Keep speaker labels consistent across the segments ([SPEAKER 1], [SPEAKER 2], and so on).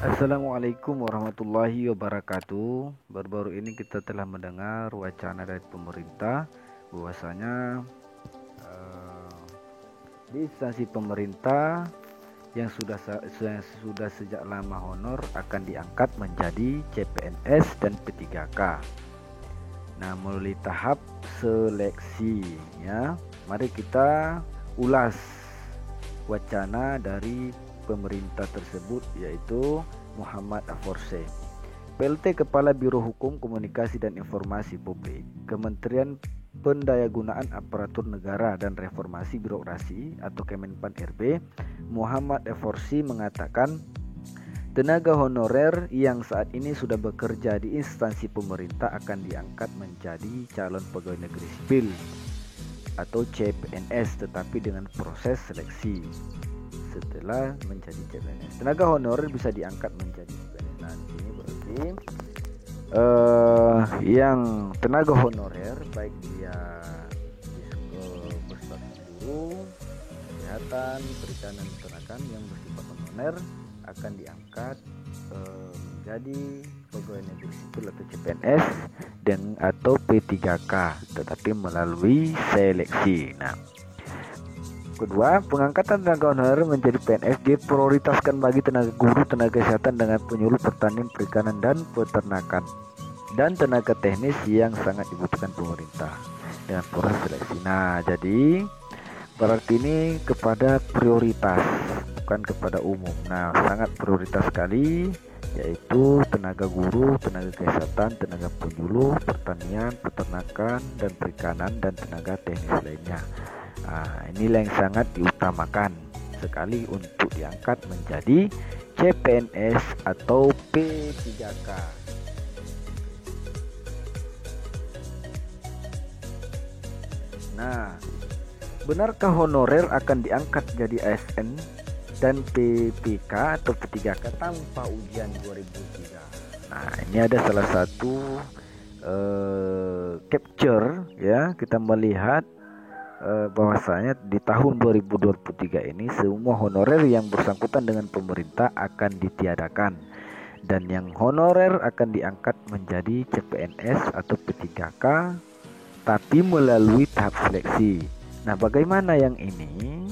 [SPEAKER 1] Assalamualaikum warahmatullahi wabarakatuh. Baru-baru ini kita telah mendengar wacana dari pemerintah bahwasanya di instansi pemerintah yang sudah sejak lama honor akan diangkat menjadi CPNS dan P3K. Nah, melalui tahap seleksi ya. Mari kita ulas wacana dari pemerintah tersebut, yaitu Muhammad Aforse, PLT Kepala Biro Hukum Komunikasi dan Informasi Publik, Kementerian Pendayagunaan Aparatur Negara dan Reformasi Birokrasi atau Kemenpan RB. Muhammad Aforse mengatakan tenaga honorer yang saat ini sudah bekerja di instansi pemerintah akan diangkat menjadi calon pegawai negeri sipil atau CPNS, tetapi dengan proses seleksi. Setelah menjadi CPNS, tenaga honorer bisa diangkat menjadi CPNS. Nah, ini berarti yang tenaga honorer baik dia berstatus guru, kesehatan, perikanan, peternakan yang bersifat honorer akan diangkat menjadi pegawai negeri sipil atau CPNS dan atau P3K, tetapi melalui seleksi. Nah, kedua, pengangkatan tenaga honorer menjadi PNS diprioritaskan bagi tenaga guru, tenaga kesehatan dengan penyuluh, pertanian, perikanan, dan peternakan, dan tenaga teknis yang sangat dibutuhkan pemerintah dengan proses seleksi. Nah, jadi berarti ini kepada prioritas, bukan kepada umum. Nah, sangat prioritas sekali, yaitu tenaga guru, tenaga kesehatan, tenaga penyuluh, pertanian, peternakan, dan perikanan, dan tenaga teknis lainnya. Nah, inilah yang sangat diutamakan sekali untuk diangkat menjadi CPNS atau P3K. Nah, benarkah honorer akan diangkat jadi ASN dan PPK atau P3K tanpa ujian 2003? Nah, ini ada salah satu capture ya, kita melihat bahwasanya di tahun 2023 ini semua honorer yang bersangkutan dengan pemerintah akan ditiadakan dan yang honorer akan diangkat menjadi CPNS atau P3K tapi melalui tahap seleksi. Nah, bagaimana yang ini?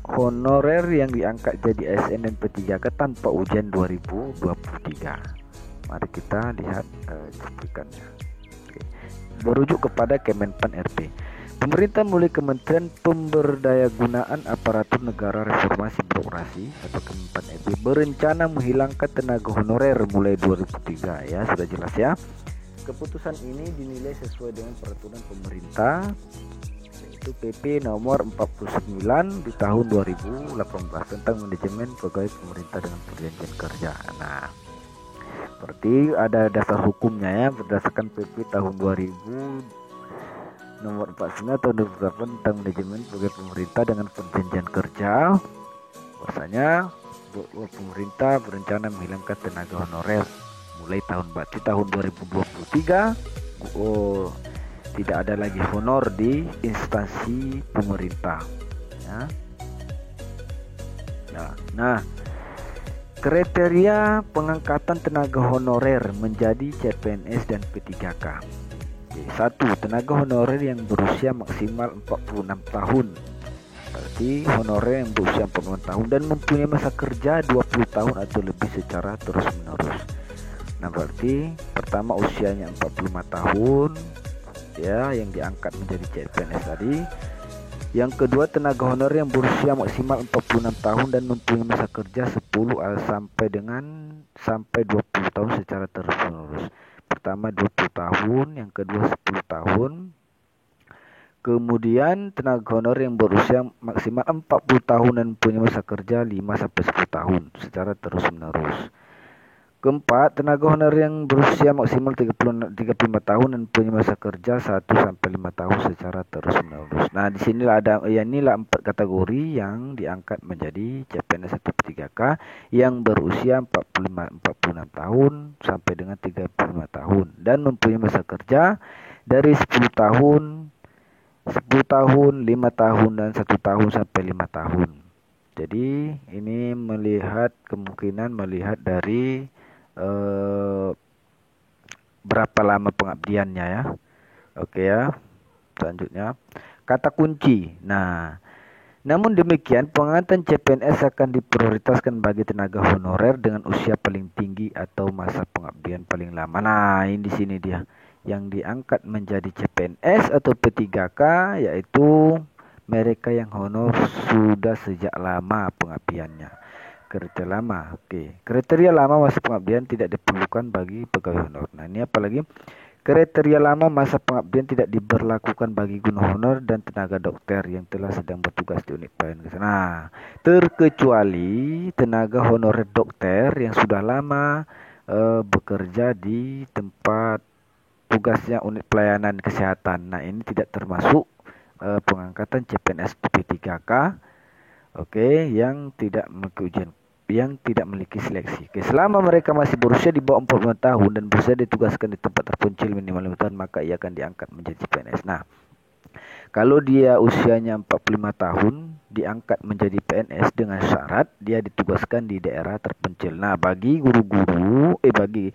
[SPEAKER 1] Honorer yang diangkat jadi ASN dan P3K tanpa ujian 2023. Mari kita lihat cuplikannya. Berujuk kepada Kemenpan RB. Pemerintah melalui Kementerian Pemberdayagunaan Aparatur Negara Reformasi Birokrasi atau Kemenpan RB berencana menghilangkan tenaga honorer mulai 2003 ya, sudah jelas ya. Keputusan ini dinilai sesuai dengan peraturan pemerintah yaitu PP nomor 49 di tahun 2018 tentang manajemen pegawai pemerintah dengan perjanjian kerja. Nah, berarti ada dasar hukumnya ya, berdasarkan PP tahun 2000 nomor 49 tahun 2008 tentang manajemen pegawai pemerintah dengan perjanjian kerja. Bahwasanya pemerintah berencana menghilangkan tenaga honorer mulai tahun 2023. Tidak ada lagi honor di instansi pemerintah ya. Nah, kriteria pengangkatan tenaga honorer menjadi CPNS dan P3K. 1. Tenaga honorer yang berusia maksimal 46 tahun. Berarti honorer yang berusia 46 tahun dan mempunyai masa kerja 20 tahun atau lebih secara terus-menerus. Nah, berarti pertama usianya 45 tahun ya yang diangkat menjadi CPNS tadi. Yang kedua, tenaga honorer yang berusia maksimal 46 tahun dan mempunyai masa kerja 10 sampai 20 tahun secara terus-menerus. Pertama 20 tahun, yang kedua 10 tahun. Kemudian tenaga honorer yang berusia maksimal 40 tahun dan mempunyai masa kerja 5 sampai 10 tahun secara terus-menerus. Keempat, tenaga honorer yang berusia maksimal 35 tahun dan punya masa kerja 1 sampai 5 tahun secara terus-menerus. Nah, di sinilah inilah 4 kategori yang diangkat menjadi CPNS atau P3K yang berusia 46 tahun sampai dengan 35 tahun dan mempunyai masa kerja dari 10 tahun, 5 tahun dan 1 tahun sampai 5 tahun. Jadi ini kemungkinan melihat dari berapa lama pengabdiannya ya. Oke ya. Selanjutnya kata kunci. Nah, namun demikian, pengangkatan CPNS akan diprioritaskan bagi tenaga honorer dengan usia paling tinggi atau masa pengabdian paling lama. Nah, ini di sini dia yang diangkat menjadi CPNS atau P3K, yaitu mereka yang honor sudah sejak lama pengabdiannya. Kriteria lama, oke. Kriteria lama masa pengabdian tidak diperlukan bagi pegawai honor. Nah, ini apalagi? Kriteria lama masa pengabdian tidak diberlakukan bagi guru honor dan tenaga dokter yang telah sedang bertugas di unit pelayanan kesehatan. Nah, terkecuali tenaga honorer dokter yang sudah lama bekerja di tempat tugasnya unit pelayanan kesehatan. Nah, ini tidak termasuk pengangkatan CPNS P3K, oke, yang tidak memiliki seleksi. Oke, selama mereka masih berusia di bawah 45 tahun dan berusia ditugaskan di tempat terpencil minimal 5 tahun, maka ia akan diangkat menjadi PNS. Nah, kalau dia usianya 45 tahun, diangkat menjadi PNS dengan syarat dia ditugaskan di daerah terpencil. Nah, bagi bagi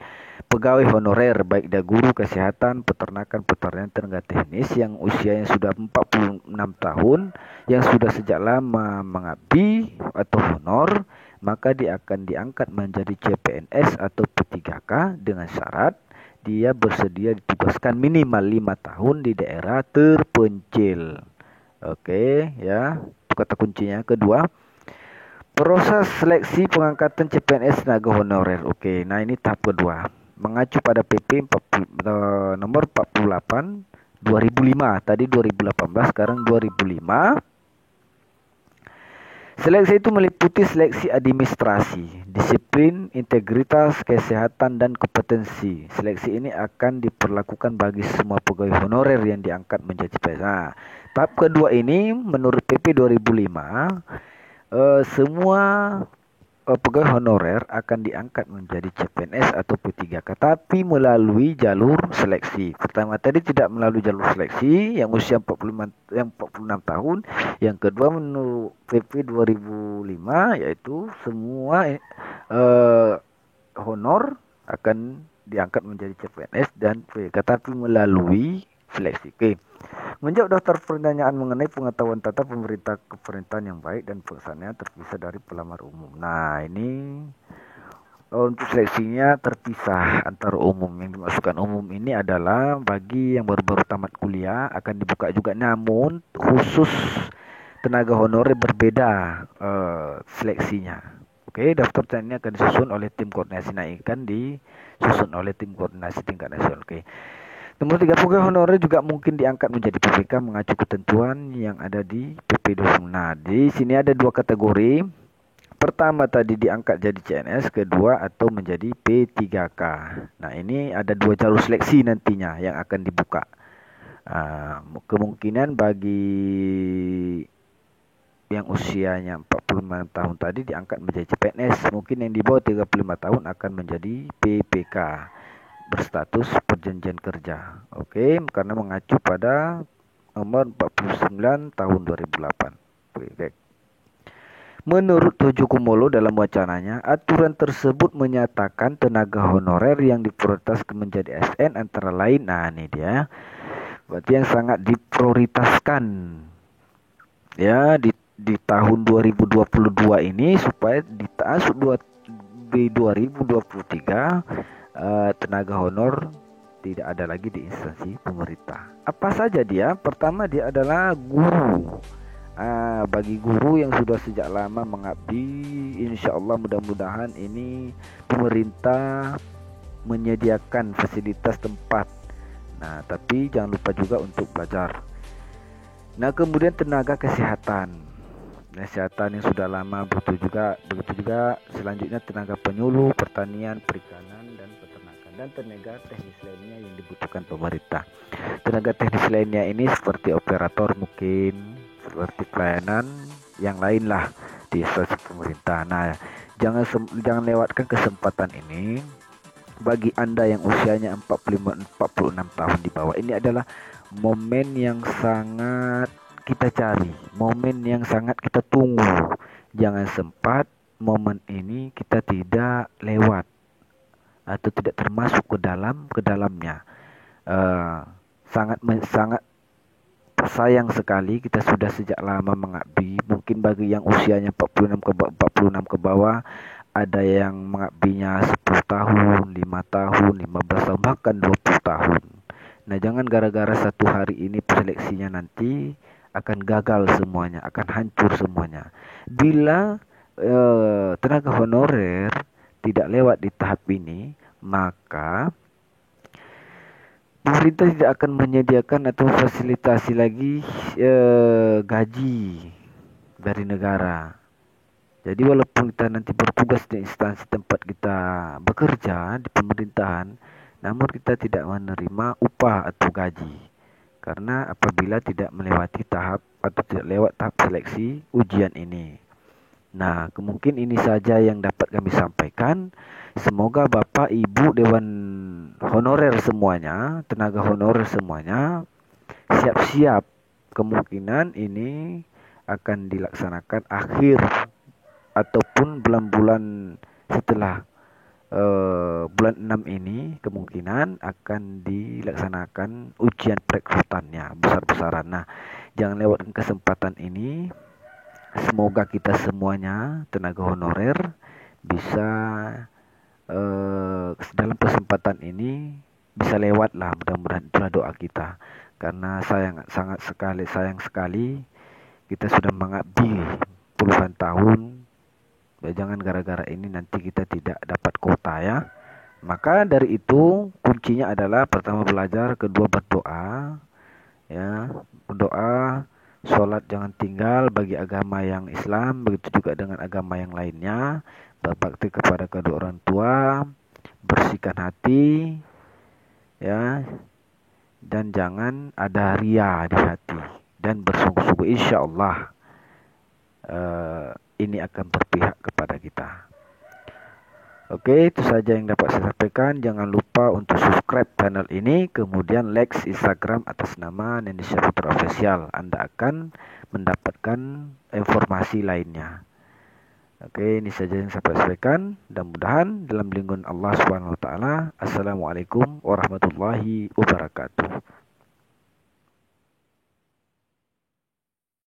[SPEAKER 1] pegawai honorer, baik dia guru kesehatan, peternakan, tenaga teknis yang usianya sudah 46 tahun, yang sudah sejak lama mengabdi atau honor, maka dia akan diangkat menjadi CPNS atau P3K dengan syarat dia bersedia ditugaskan minimal 5 tahun di daerah terpencil. Oke, ya. Itu kata kuncinya. Kedua, proses seleksi pengangkatan CPNS tenaga honorer. Oke, nah ini tahap kedua. Mengacu pada PP nomor 48 2005. Tadi 2018, sekarang 2005. Seleksi itu meliputi seleksi administrasi, disiplin, integritas, kesehatan, dan kompetensi. Seleksi ini akan diperlakukan bagi semua pegawai honorer yang diangkat menjadi PNS. Nah, tahap kedua ini menurut PP 2005, semua pegawai honorer akan diangkat menjadi CPNS atau P3K, tapi melalui jalur seleksi. Pertama tadi tidak melalui jalur seleksi, yang usia 46 tahun. Yang kedua menurut PP 2005, yaitu semua honor akan diangkat menjadi CPNS dan P3K, tapi melalui seleksi. Oke. Menjawab daftar pertanyaan mengenai pengetahuan tata pemerintahan yang baik dan pelaksanaannya terpisah dari pelamar umum. Nah, ini untuk seleksinya terpisah antara umum. Yang dimasukkan umum ini adalah bagi yang baru-baru tamat kuliah akan dibuka juga, namun khusus tenaga honorer berbeda seleksinya. Oke, daftar pertanyaan ini akan disusun oleh tim koordinasi disusun oleh tim koordinasi tingkat nasional. Oke. Nomor 3, pegawai honorer juga mungkin diangkat menjadi PPK mengacu ketentuan yang ada di PP 20. Nah, di sini ada dua kategori. Pertama tadi diangkat jadi CNS, kedua atau menjadi P3K. Nah, ini ada dua jalur seleksi nantinya yang akan dibuka. Kemungkinan bagi yang usianya 45 tahun tadi diangkat menjadi CPNS. Mungkin yang di bawah 35 tahun akan menjadi PPK. Berstatus perjanjian kerja. Oke, karena mengacu pada nomor 49 tahun 2008. Oke. Menurut Tojo Kumolo dalam wacananya, aturan tersebut menyatakan tenaga honorer yang diprioritaskan menjadi ASN antara lain, nah ini dia, berarti yang sangat diprioritaskan ya di tahun 2022 ini supaya di tahun 2023 tenaga honor tidak ada lagi di instansi pemerintah. Apa saja dia? Pertama, dia adalah guru. Bagi guru yang sudah sejak lama mengabdi, insya Allah mudah-mudahan ini pemerintah menyediakan fasilitas tempat. Nah, tapi jangan lupa juga untuk belajar. Nah, kemudian tenaga kesehatan yang sudah lama, begitu juga selanjutnya tenaga penyuluh, pertanian, perikanan, dan peternakan, dan tenaga teknis lainnya yang dibutuhkan pemerintah. Tenaga teknis lainnya ini seperti operator, mungkin seperti pelayanan yang lain lah di instansi pemerintah. Nah, jangan lewatkan kesempatan ini. Bagi Anda yang usianya 46 tahun di bawah, ini adalah momen yang sangat kita cari, momen yang sangat kita tunggu, Jangan sempat momen ini kita tidak lewat atau tidak termasuk ke dalamnya. Eh, sangat sayang sekali kita sudah sejak lama mengabdi. Mungkin bagi yang usianya 46 ke bawah, ada yang mengabdinya 10 tahun, 5 tahun, 15 tahun, bahkan 20 tahun. Nah, jangan gara-gara satu hari ini seleksinya nanti akan gagal semuanya, akan hancur semuanya. Bila tenaga honorer tidak lewat di tahap ini, maka pemerintah tidak akan menyediakan atau fasilitasi lagi gaji dari negara. Jadi walaupun kita nanti bertugas di instansi tempat kita bekerja di pemerintahan, namun kita tidak menerima upah atau gaji. Karena apabila tidak melewati tahap atau tidak lewat tahap seleksi ujian ini. Nah, kemungkin ini saja yang dapat kami sampaikan. Semoga Bapak, Ibu, Dewan Honorer semuanya, tenaga honorer semuanya, siap-siap. Kemungkinan ini akan dilaksanakan akhir ataupun bulan-bulan setelah bulan 6 ini kemungkinan akan dilaksanakan ujian perekrutannya besar-besaran. Nah, jangan lewatkan kesempatan ini. Semoga kita semuanya tenaga honorer bisa dalam kesempatan ini bisa lewat lah, mudah-mudahan itulah doa kita. Karena sayang sekali kita sudah mengabdi puluhan tahun. Ya, jangan gara-gara ini nanti kita tidak dapat kota ya. Maka dari itu kuncinya adalah pertama belajar, kedua berdoa, ya berdoa. Sholat jangan tinggal bagi agama yang Islam, begitu juga dengan agama yang lainnya. Berbakti kepada kedua orang tua, bersihkan hati, ya, dan jangan ada ria di hati. Dan bersungguh-sungguh insya Allah ini akan berpihak kepada kita. Oke, itu saja yang dapat saya sampaikan. Jangan lupa untuk subscribe channel ini, kemudian like Instagram atas nama Neni Syaputra Official. Anda akan mendapatkan informasi lainnya. Oke, ini saja yang saya sampaikan. Mudah-mudahan dalam lindungan Allah Subhanahu wa taala. Assalamualaikum warahmatullahi wabarakatuh.